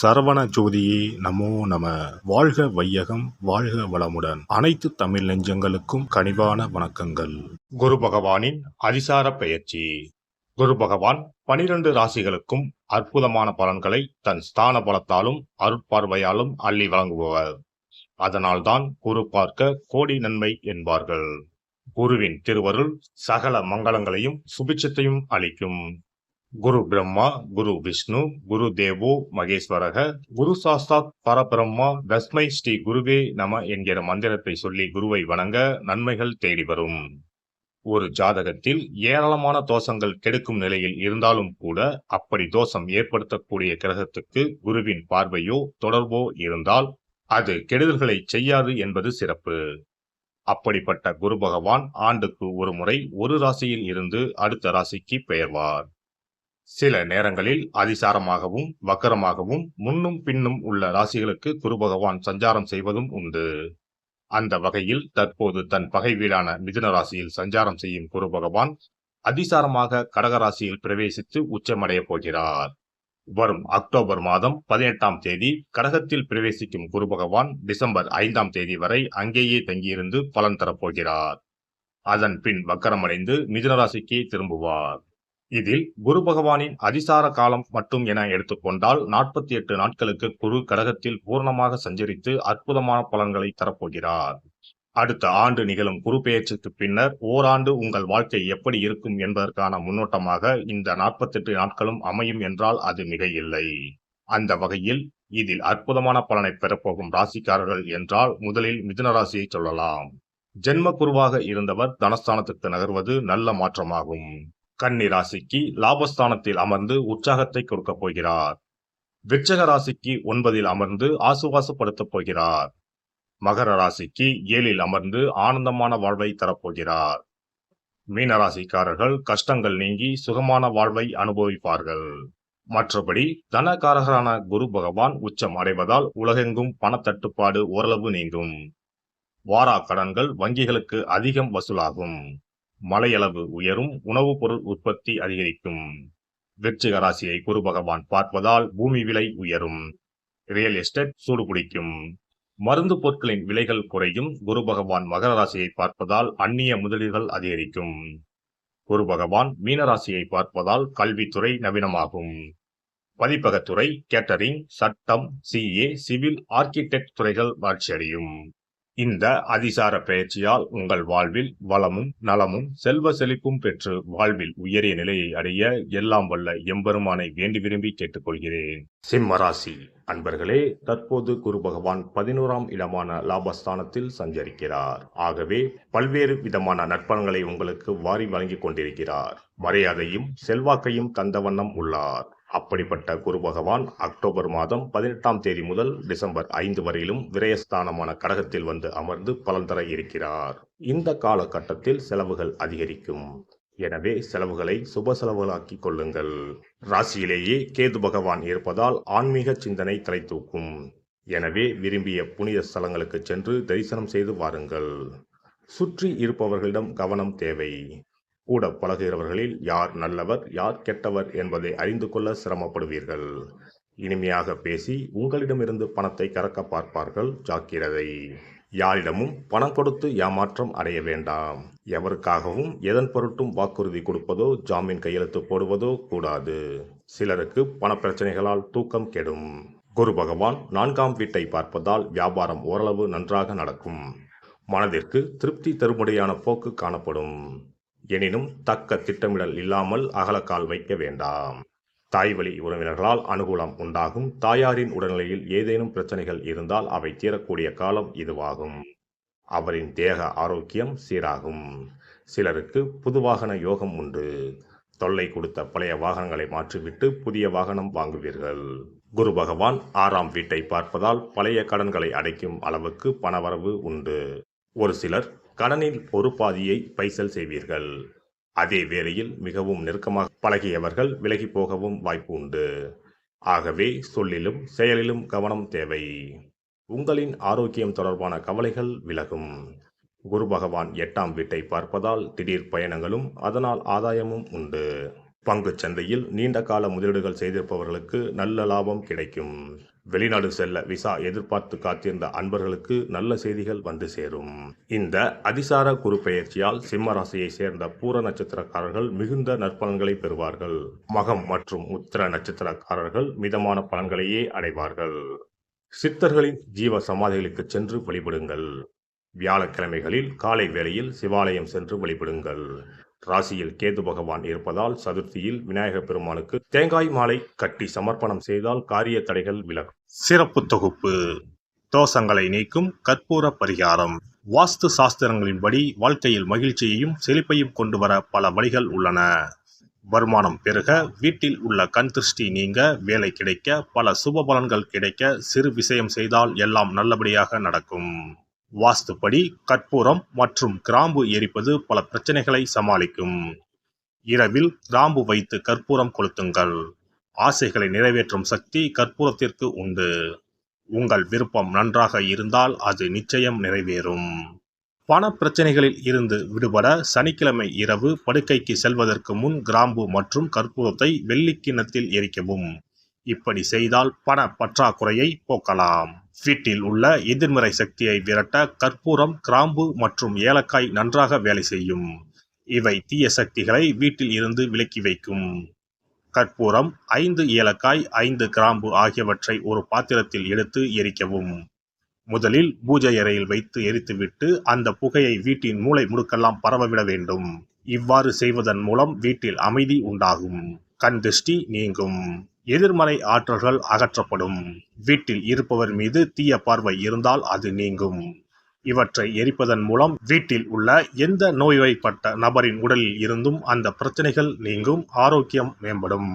சரவண ஜோதியே நமோ நம. வாழ்க வையகம், வாழ்க வளமுடன். அனைத்து தமிழ் நெஞ்சங்களுக்கும் கனிவான வணக்கங்கள். குரு பகவானின் அதிசார பெயர்ச்சி. குரு பகவான் 12 ராசிகளுக்கும் அற்புதமான பலன்களை தன் ஸ்தான பலத்தாலும் அருட்பார்வையாலும் அள்ளி வழங்குபவர். அதனால்தான் குரு பார்க்க கோடி நன்மை என்பார்கள். குருவின் திருவருள் சகல மங்களங்களையும் சுபிட்சத்தையும் அளிக்கும். குரு பிரம்மா, குரு விஷ்ணு, குரு தேவோ மகேஸ்வரக, குரு சாஸ்தாத் பரபிரம்மா, தஸ்மை ஸ்ரீ குருவே நம என்கிற மந்திரத்தை சொல்லி குருவை வணங்க நன்மைகள் தேடி வரும். ஒரு ஜாதகத்தில் ஏராளமான தோஷங்கள் கெடுக்கும் நிலையில் இருந்தாலும் கூட அப்படி தோஷம் ஏற்படுத்தக்கூடிய கிரகத்துக்கு குருவின் பார்வையோ தொடர்போ இருந்தால் அது கெடுதல்களை செய்யாது என்பது சிறப்பு. அப்படிப்பட்ட குரு பகவான் ஆண்டுக்கு ஒரு முறை ஒரு ராசியில் இருந்து அடுத்த ராசிக்கு பெயர்வார். சில நேரங்களில் அதிசாரமாகவும் வக்கரமாகவும் முன்னும் பின்னும் உள்ள ராசிகளுக்கு குரு பகவான் சஞ்சாரம் செய்வதும் உண்டு. அந்த வகையில் தற்போது தன் பகை வீடான மிதுன ராசியில் சஞ்சாரம் செய்யும் குரு பகவான் அதிசாரமாக கடக ராசியில் பிரவேசித்து உச்சமடைய போகிறார். வரும் அக்டோபர் மாதம் 18ஆம் தேதி கடகத்தில் பிரவேசிக்கும் குரு பகவான் டிசம்பர் 5ஆம் தேதி வரை அங்கேயே தங்கியிருந்து பலன் தரப்போகிறார். அதன் பின் வக்கரமடைந்து மிதுன ராசிக்கு திரும்புவார். இதில் குரு பகவானின் அதிசார காலம் மட்டும் என எடுத்துக்கொண்டால் 48 நாட்களுக்கு குரு கடகத்தில் பூர்ணமாக சஞ்சரித்து அற்புதமான பலன்களை தரப்போகிறார். அடுத்த ஆண்டு நிகழும் குரு பெயர்ச்சிக்கு பின்னர் ஓராண்டு உங்கள் வாழ்க்கை எப்படி இருக்கும் என்பதற்கான முன்னோட்டமாக இந்த 48 நாட்களும் அமையும் என்றால் அது மிக இல்லை. அந்த வகையில் இதில் அற்புதமான பலனை பெறப்போகும் ராசிக்காரர்கள் என்றால் முதலில் மிதுன ராசியை சொல்லலாம். ஜென்ம குருவாக இருந்தவர் தனஸ்தானத்துக்கு நகர்வது நல்ல மாற்றமாகும். கன்னி ராசிக்கு லாபஸ்தானத்தில் அமர்ந்து உற்சாகத்தை கொடுக்க போகிறார். விருச்சிக ராசிக்கு 9இல் அமர்ந்து ஆசுவாசப்படுத்தப் போகிறார். மகர ராசிக்கு 7இல் அமர்ந்து ஆனந்தமான வாழ்வை தரப்போகிறார். மீன ராசிக்காரர்கள் கஷ்டங்கள் நீங்கி சுகமான வாழ்வை அனுபவிப்பார்கள். மற்றபடி தனகாரகரான குரு பகவான் உச்சம் அடைவதால் உலகெங்கும் பணத்தட்டுப்பாடு ஓரளவு நீங்கும். வாரா கடன்கள் வங்கிகளுக்கு அதிகம் வசூலாகும். மழையளவு உயரும். உணவுப் பொருள் உற்பத்தி அதிகரிக்கும். விருச்சிக ராசியை குரு பகவான் பார்ப்பதால் பூமி விலை உயரும். ரியல் எஸ்டேட் சூடுபிடிக்கும். மருந்து பொருட்களின் விலைகள் குறையும். குரு பகவான் மகர ராசியை பார்ப்பதால் அந்நிய முதலீடுகள் அதிகரிக்கும். குரு பகவான் மீனராசியை பார்ப்பதால் கல்வித்துறை நவீனமாகும். பதிப்பகத்துறை, கேட்டரிங், சட்டம், சிஏ, சிவில், ஆர்கிடெக்ட் துறைகள் வளர்ச்சியடையும். இந்த அதிசார பெயர்ச்சியால் உங்கள் வாழ்வில் வளமும் நலமும் செல்வ செழிப்பும் பெற்று வாழ்வில் உயரிய நிலையை அடைய எல்லாம் வல்ல எம்பெருமானை வேண்டி விரும்பி கேட்டுக்கொள்கிறேன். சிம்ம ராசி அன்பர்களே, தற்போது குரு பகவான் 11ஆம் இடமான லாபஸ்தானத்தில் சஞ்சரிக்கிறார். ஆகவே பல்வேறு விதமான நற்பலன்களை உங்களுக்கு வாரி வழங்கிக் கொண்டிருக்கிறார். மரியாதையும் செல்வாக்கையும் தந்த வண்ணம் உள்ளார். அப்படிப்பட்ட குரு பகவான் அக்டோபர் மாதம் 18ஆம் தேதி முதல் டிசம்பர் 5 வரையிலும் விரயஸ்தானமான கடகத்தில் வந்து அமர்ந்து பலன் தர இருக்கிறார். இந்த காலகட்டத்தில் செலவுகள் அதிகரிக்கும். எனவே செலவுகளை சுப செலவுகளாக்கிக் கொள்ளுங்கள். ராசியிலேயே கேது பகவான் இருப்பதால் ஆன்மீக சிந்தனை தலை தூக்கும். எனவே விரும்பிய புனித ஸ்தலங்களுக்கு சென்று தரிசனம் செய்து வாருங்கள். சுற்றி இருப்பவர்களிடம் கவனம் தேவை. கூட பழகுகிறவர்களில் யார் நல்லவர் யார் கெட்டவர் என்பதை அறிந்து கொள்ள சிரமப்படுவீர்கள். இனிமையாக பேசி உங்களிடமிருந்து பணத்தை கறக்க பார்ப்பார்கள். ஜாக்கிரதை. யாரிடமும் பணம் கொடுத்து ஏமாற்றம் அடைய வேண்டாம். எவருக்காகவும் எதன் பொருட்டும் வாக்குறுதி கொடுப்பதோ ஜாமீன் கையெழுத்து போடுவதோ கூடாது. சிலருக்கு பண பிரச்சனைகளால் தூக்கம் கெடும். குரு பகவான் 4ஆம் வீட்டை பார்ப்பதால் வியாபாரம் ஓரளவு நன்றாக நடக்கும். மனதிற்கு திருப்தி தரும்படியான போக்கு காணப்படும். எனினும் தக்க திட்டமிடல் இல்லாமல் அகலக்கால் வைக்க வேண்டாம். தாய்வழி உறவினர்களால் அனுகூலம் உண்டாகும். தாயாரின் உடல்நிலையில் ஏதேனும் பிரச்சனைகள் இருந்தால் அவை தீரக்கூடிய காலம் இதுவாகும். அவரின் தேக ஆரோக்கியம் சீராகும். சிலருக்கு புது வாகன யோகம் உண்டு. தொல்லை கொடுத்த பழைய வாகனங்களை மாற்றிவிட்டு புதிய வாகனம் வாங்குவீர்கள். குரு பகவான் 6ஆம் வீட்டை பார்ப்பதால் பழைய கடன்களை அடைக்கும் அளவுக்கு பணவரவு உண்டு. ஒரு சிலர் கடனில் ஒரு பாதியை பைசல் செய்வீர்கள். அதே வேளையில் மிகவும் நெருக்கமாக பழகியவர்கள் விலகி போகவும் வாய்ப்பு உண்டு. ஆகவே சொல்லிலும் செயலிலும் கவனம் தேவை. உங்களின் ஆரோக்கியம் தொடர்பான கவலைகள் விலகும். குரு பகவான் 8ஆம் வீட்டை பார்ப்பதால் திடீர் பயணங்களும் அதனால் ஆதாயமும் உண்டு. பங்குச் சந்தையில் நீண்ட கால முதலீடுகள் செய்திருப்பவர்களுக்கு நல்ல லாபம் கிடைக்கும். வெளிநாடு செல்ல விசா எதிர்பார்த்து காத்திருந்த அன்பர்களுக்கு நல்ல செய்திகள் வந்து சேரும். இந்த அதிசார குரு பெயர்ச்சியால் சிம்ம ராசியை சேர்ந்த பூர நட்சத்திரக்காரர்கள் மிகுந்த நற்பலன்களை பெறுவார்கள். மகம் மற்றும் உத்திர நட்சத்திரக்காரர்கள் மிதமான பலன்களையே அடைவார்கள். சித்தர்களின் ஜீவ சமாதிகளுக்கு சென்று வழிபடுங்கள். வியாழக்கிழமைகளில் காலை வேளையில் சிவாலயம் சென்று வழிபடுங்கள். ராசியில் கேது பகவான் இருப்பதால் சதுர்த்தியில் விநாயகர் பெருமானுக்கு தேங்காய் மாலை கட்டி சமர்ப்பணம் செய்தால் காரிய தடைகள் விலகும். சிறப்பு தொகுப்பு: தோஷங்களை நீக்கும் கற்பூர பரிகாரம். வாஸ்து சாஸ்திரங்களின்படி வாழ்க்கையில் மகிழ்ச்சியையும் செழிப்பையும் கொண்டு வர பல வழிகள் உள்ளன. வருமானம் பெருக, வீட்டில் உள்ள கண் திருஷ்டி நீங்க, வேலை கிடைக்க, பல சுப பலன்கள் கிடைக்க சிறு விஷயம் செய்தால் எல்லாம் நல்லபடியாக நடக்கும். வாஸ்துப்படி கற்பூரம் மற்றும் கிராம்பு எரிப்பது பல பிரச்சனைகளை சமாளிக்கும். இரவில் கிராம்பு வைத்து கற்பூரம் கொளுத்துங்கள். ஆசைகளை நிறைவேற்றும் சக்தி கற்பூரத்திற்கு உண்டு. உங்கள் விருப்பம் நன்றாக இருந்தால் அது நிச்சயம் நிறைவேறும். பண பிரச்சனைகளில் இருந்து விடுபட சனிக்கிழமை இரவு படுக்கைக்கு செல்வதற்கு முன் கிராம்பு மற்றும் கற்பூரத்தை வெள்ளி கிண்ணத்தில் எரிக்கவும். இப்படி செய்தால் பண பற்றாக்குறையை போக்கலாம். வீட்டில் உள்ள எதிர்மறை சக்தியை விரட்ட கற்பூரம், கிராம்பு மற்றும் ஏலக்காய் நன்றாக வேலை செய்யும். இவை தீய சக்திகளை வீட்டில் இருந்து விலக்கி வைக்கும். கற்பூரம், 5 ஏலக்காய், 5 கிராம்பு ஆகியவற்றை ஒரு பாத்திரத்தில் எடுத்து எரிக்கவும். முதலில் பூஜை அறையில் வைத்து எரித்துவிட்டு அந்த புகையை வீட்டின் மூலை முடுக்கெல்லாம் பரவவிட வேண்டும். இவ்வாறு செய்வதன் மூலம் வீட்டில் அமைதி உண்டாகும். கண் திருஷ்டி நீங்கும். எதிர்மறை ஆற்றல்கள் அகற்றப்படும். வீட்டில் இருப்பவர் மீது தீய பார்வை இருந்தால் அது நீங்கும். இவற்றை எரிப்பதன் மூலம் வீட்டில் உள்ள எந்த நோய்வாய்ப்பட்ட நபரின் உடலில் இருந்தும் அந்த பிரச்சனைகள் நீங்கும். ஆரோக்கியம் மேம்படும்.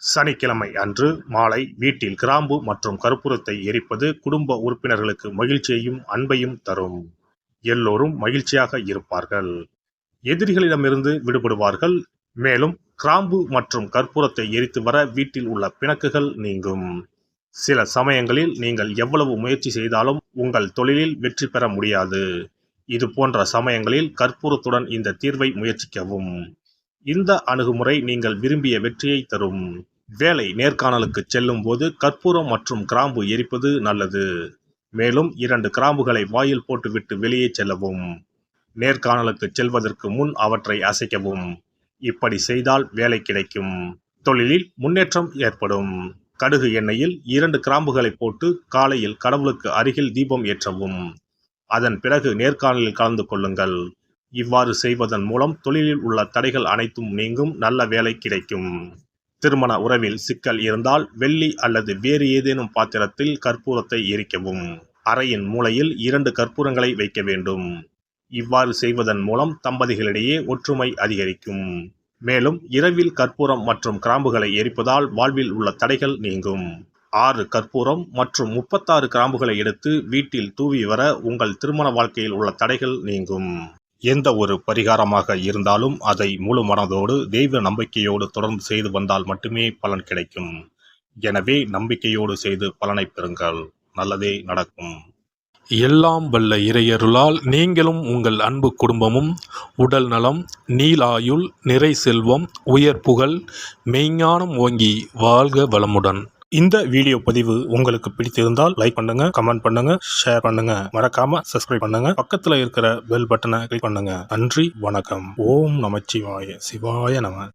சனிக்கிழமை அன்று மாலை வீட்டில் கிராம்பு மற்றும் கற்பூரத்தை எரிப்பது குடும்ப உறுப்பினர்களுக்கு மகிழ்ச்சியையும் அன்பையும் தரும். எல்லோரும் மகிழ்ச்சியாக இருப்பார்கள். எதிரிகளிடமிருந்து விடுபடுவார்கள். மேலும் கிராம்பு மற்றும் கற்பூரத்தை எரித்து வர வீட்டில் உள்ள பிணக்குகள் நீங்கும். சில சமயங்களில் நீங்கள் எவ்வளவு முயற்சி செய்தாலும் உங்கள் தொழிலில் வெற்றி பெற முடியாது. இது போன்ற சமயங்களில் கற்பூரத்துடன் இந்த தீர்வை முயற்சிக்கவும். இந்த அணுகுமுறை நீங்கள் விரும்பிய வெற்றியை தரும். வேலை நேர்காணலுக்கு செல்லும் போது கற்பூரம் மற்றும் கிராம்பு எரிப்பது நல்லது. மேலும் 2 கிராம்புகளை வாயில் போட்டுவிட்டு வெளியே செல்லவும். நேர்காணலுக்கு செல்வதற்கு முன் அவற்றை அசைக்கவும். இப்படி செய்தால் வேலை கிடைக்கும். தொழிலில் முன்னேற்றம் ஏற்படும். கடுகு எண்ணெயில் 2 கிராம்புகளை போட்டு காலையில் கடவுளுக்கு அருகில் தீபம் ஏற்றவும். அதன் பிறகு நேர்காணலில் கலந்து கொள்ளுங்கள். இவ்வாறு செய்வதன் மூலம் தொழிலில் உள்ள தடைகள் அனைத்தும் நீங்கும். நல்ல வேலை கிடைக்கும். திருமண உறவில் சிக்கல் இருந்தால் வெள்ளி அல்லது வேறு ஏதேனும் பாத்திரத்தில் கற்பூரத்தை எரிக்கவும். அறையின் மூலையில் 2 கற்பூரங்களை வைக்க வேண்டும். இவ்வாறு செய்வதன் மூலம் தம்பதிகளிடையே ஒற்றுமை அதிகரிக்கும். மேலும் இரவில் கற்பூரம் மற்றும் கிராம்புகளை எரிப்பதால் வாழ்வில் உள்ள தடைகள் நீங்கும். 6 கற்பூரம் மற்றும் 36 கிராம்புகளை எடுத்து வீட்டில் தூவி வர உங்கள் திருமண வாழ்க்கையில் உள்ள தடைகள் நீங்கும். எந்த ஒரு பரிகாரமாக இருந்தாலும் அதை முழு மனதோடு தெய்வ நம்பிக்கையோடு தொடர்ந்து செய்து வந்தால் மட்டுமே பலன் கிடைக்கும். எனவே நம்பிக்கையோடு செய்து பலனை பெறுங்கள். நல்லதே நடக்கும். எல்லாம் வல்ல இறையருளால் நீங்களும் உங்கள் அன்பு குடும்பமும் உடல் நலம், நீளாயுள், நிறை செல்வம், உயர் புகழ், மெய்ஞானம் ஓங்கி வாழ்க வளமுடன். இந்த வீடியோ பதிவு உங்களுக்கு பிடித்திருந்தால் லைக் பண்ணுங்க, கமெண்ட் பண்ணுங்க, ஷேர் பண்ணுங்க, மறக்காம சப்ஸ்கிரைப் பண்ணுங்க, பக்கத்துல இருக்கிற பெல் பட்டனை கிளிக் பண்ணுங்க. நன்றி, வணக்கம். ஓம் நமச்சிவாய. சிவாய நம.